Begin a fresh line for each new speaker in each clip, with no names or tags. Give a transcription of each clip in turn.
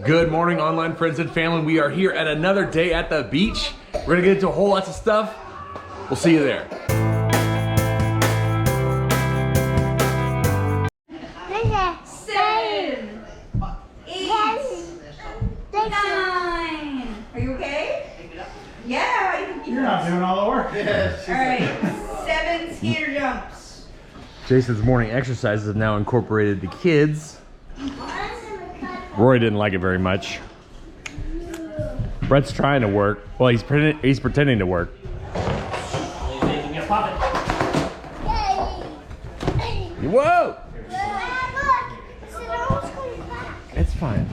Good morning, online friends and family. We are here at another day at the beach. We're gonna get into a whole lot of stuff. We'll see you there.
Are you okay? Yeah.
You're not doing all the work.
All right, 7 skater jumps.
Jason's morning exercises have now incorporated the kids. Roy didn't like it very much. Brett's trying to work. Well, he's pretending to work. Whoa! It's fine.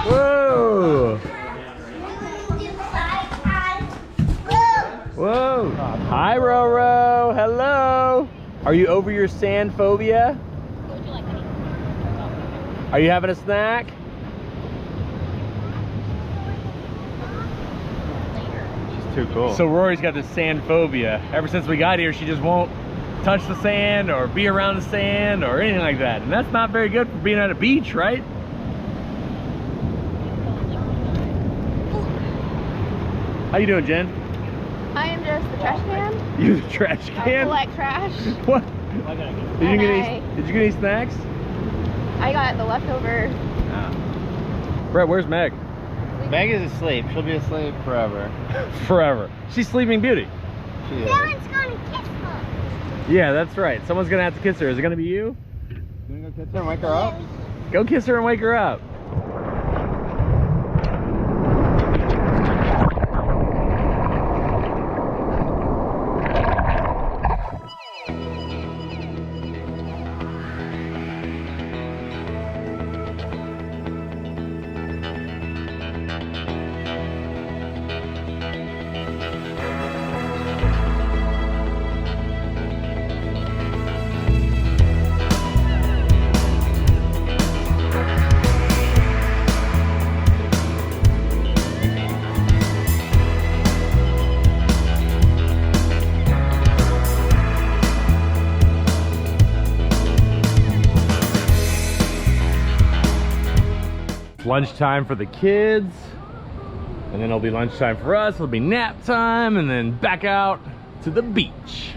Whoa! Whoa! Hi, Roro. Hello. Are you over your sand phobia? Are you having a snack? She's too cool. So Rory's got this sand phobia. Ever since we got here, she just won't touch the sand or be around the sand or anything like that. And that's not very good for being at a beach, right? How you doing, Jen?
I am just the trash can.
You the trash can?
I collect trash.
What? Did you get any snacks?
I got the leftover.
Brett, where's Meg?
Meg is asleep. She'll be asleep forever.
Forever. She's Sleeping Beauty.
She is.
Someone's gonna kiss her.
Yeah, that's right. Someone's gonna have to kiss her. Is it gonna be you?
You wanna go kiss her and wake her up?
Go kiss her and wake her up. Lunchtime for the kids, and then it'll be lunchtime for us. It'll be nap time, and then back out to the beach.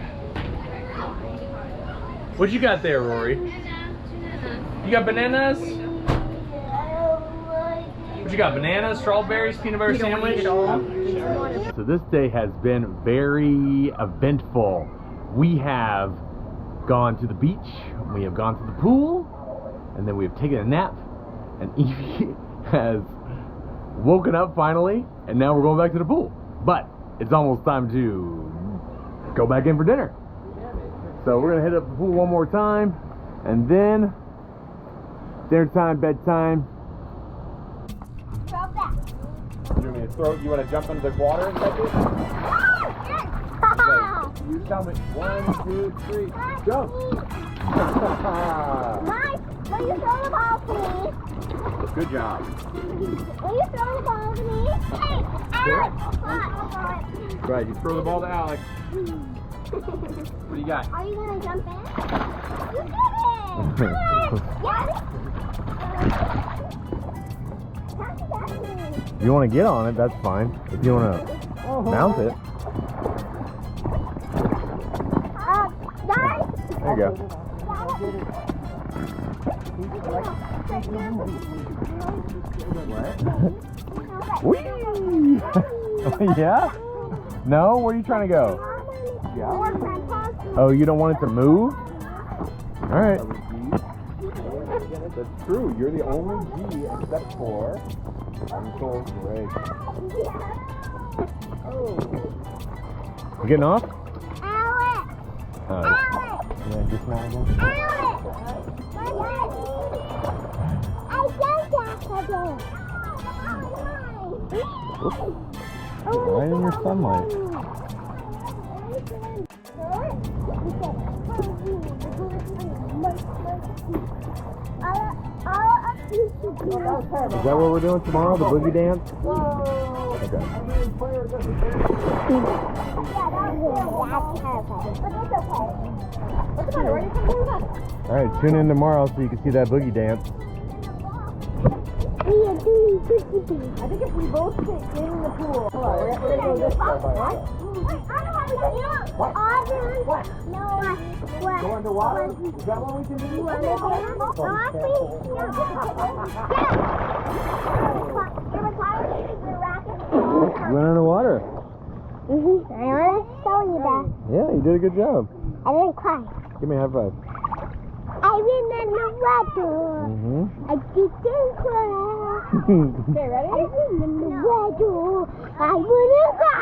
What you got there, Rory? You got bananas? What you got? Bananas, strawberries, peanut butter sandwich? So this day has been very eventful. We have gone to the beach, we have gone to the pool, and then we have taken a nap. And Evie has woken up finally, and now we're going back to the pool. But it's almost time to go back in for dinner. So we're gonna hit up the pool one more time, and then dinner time, bedtime. You want to jump into the water and touch it? Okay. You tell me 1, 2, 3, jump.
Mike, will you throw the ball to me?
Good job.
Will you throw the ball to me? Hey, Alex!
Right, you throw the ball to Alex. What do you got?
Are you gonna jump in? You did it! Yes!
If you want to get on it, that's fine. If you want to mount it. There you go. Whee! Yeah? No? Where are you trying to go? Yeah. Oh, you don't want it to move? Alright. That's true. You're the only G except for Uncle Greg. Oh. You getting off?
Alex! Alex!
Yeah, just now again.
Alex! I said that again.
Right in your sunlight. Is that what we're doing tomorrow? The boogie dance? Okay. Alright, tune in tomorrow so you can see that boogie dance.
I think if we both sit in the pool. Hold on, we're gonna go this way. What? What? No. What? Go underwater? Is that what we can do? You want to go?
Went underwater.
I want to show you that.
Yeah, you did a good job.
I didn't cry.
Give me a high five.
I went underwater. I didn't cry. Okay, ready? I went underwater. I wouldn't cry.